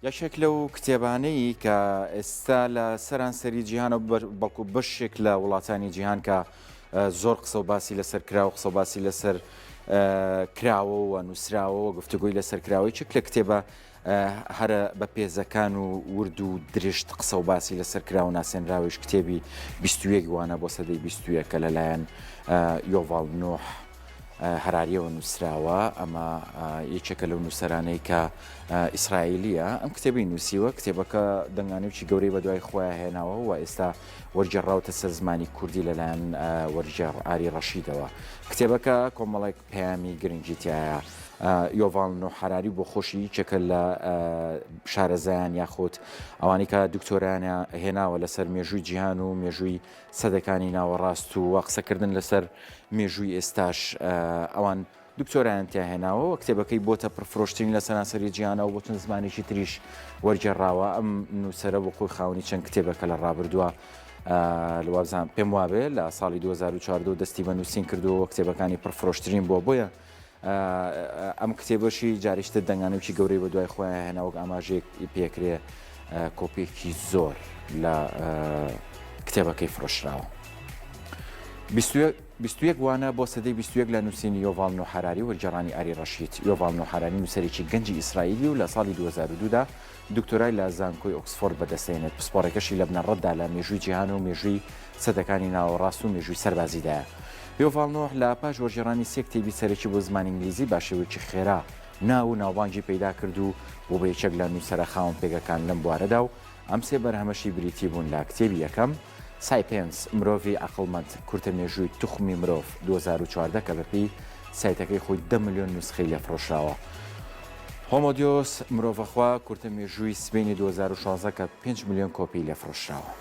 یەکێک لەو کتێبانەی کە ئێستا لە سەرانسەری جیهانە بەڵکو بەشێک لە وڵاتانی جیهان کە زۆر قسە و باسی لەسەر کراوە قسە و باسی لەسەر کراوە و نووسراوە گفتوگوی لەسەر کراوەی چێک لە کتێبە هەرە بە پێزەکان و ورد و درشت قسە و باسی لەسەر کراوە ناسێنراویش کتێبی 21 وانە بۆ سەدەی 21 کە لەلایەن یۆڤاڵ نۆح هەراریەوە نووسراوە ئەمە یەکێکە لەو نووسەرانەی کە ئیسرائیلیە ئەم کتێبی نووسیوە کتێبەکە دەنگانێکی گەورەی بە دوای خۆیان هێناوە و ئێستا وەرجێڕاوتە سەر زمانی کوردی لەلایەن وەرجێڕ ئاری ڕەشیدەوە کتێبەکە کۆمەڵێک پەیامی گرنگی تایە یۆڤاڵ نۆح هەراری بۆ خۆشی چێکە لە شارەزایان یاخۆت ئەوانی کە دکتۆرانە هێناوە لەسەر مێژووی جیهان و مێژووی سەدەکانی ناوەڕاست و قسەکردن لەسەر مێژووی ئێستاش ئەوان دکتۆرایان تیا هێناوە و کتێبەکەی بۆتە پرفرۆشتنی لە سەرانسەری جیهانەوە بۆتون زمانێکی تریش وەرجێڕاوە ئەم نووسەرە بۆ خۆی خاوەنی چەند کتێبەکە لە ڕابردووە لەوابزان پێم وابێ لە ساڵی 2014 دەستی بە نووسین کردووە کتێبەکانی پرفرۆشترین بۆیە ئەم کتێبەشی جاریشتە دەنگانێکی گەورەی بە دوای خۆیان هێناوە ئاماژەیەک پێکرێ کۆپێکی زۆر لە کتێبەکەی فرۆشراوە. 21 وانە بۆ سەدەی 21 لە نووسینی یۆڤاڵ نۆح هەراری وەرجێڕانی ئاری ڕەشید یۆڤاڵ نۆح هەراری نووسەرێکی گەنجی ئیسرائیلی و لە ساڵی 2002دا دکتۆرای لە زانکۆی ئۆکسفۆرد بەدەستێنێت پسپۆڕێکەشی لە بنەڕەتدا لە مێژووی جیهان و مێژووی سەدەکانی ناوەڕاست و مێژووی سەربازیدایە. یۆڤاڵ نۆح لە پاش وەرجێڕانی سێ کتێبی سەرەکی بۆ زمانی ئینگلیزی با شێوەیەکی خێرا ناو و ناوبانگی پەیدا کرد و بۆ بە یەکێک لە نووسەرە خاوەن پێگەکان لەم بوارەدا و ئەم سێ بەرهەمەشی بریتی بوون لە کتێبی یەکەم سایپێنس مرۆڤی عەقڵمەند کورتە مێژووی توخمی مرۆڤ 2014 کە بەپێی سایتەکەی خۆی 10 ملیۆن نوسخەی لێفرۆشراوە. هۆمۆ دیۆس مرۆڤەخوا کورتە مێژووی سبەینی 2016 کە 5 ملیۆن کۆپی لێفرۆشراوە.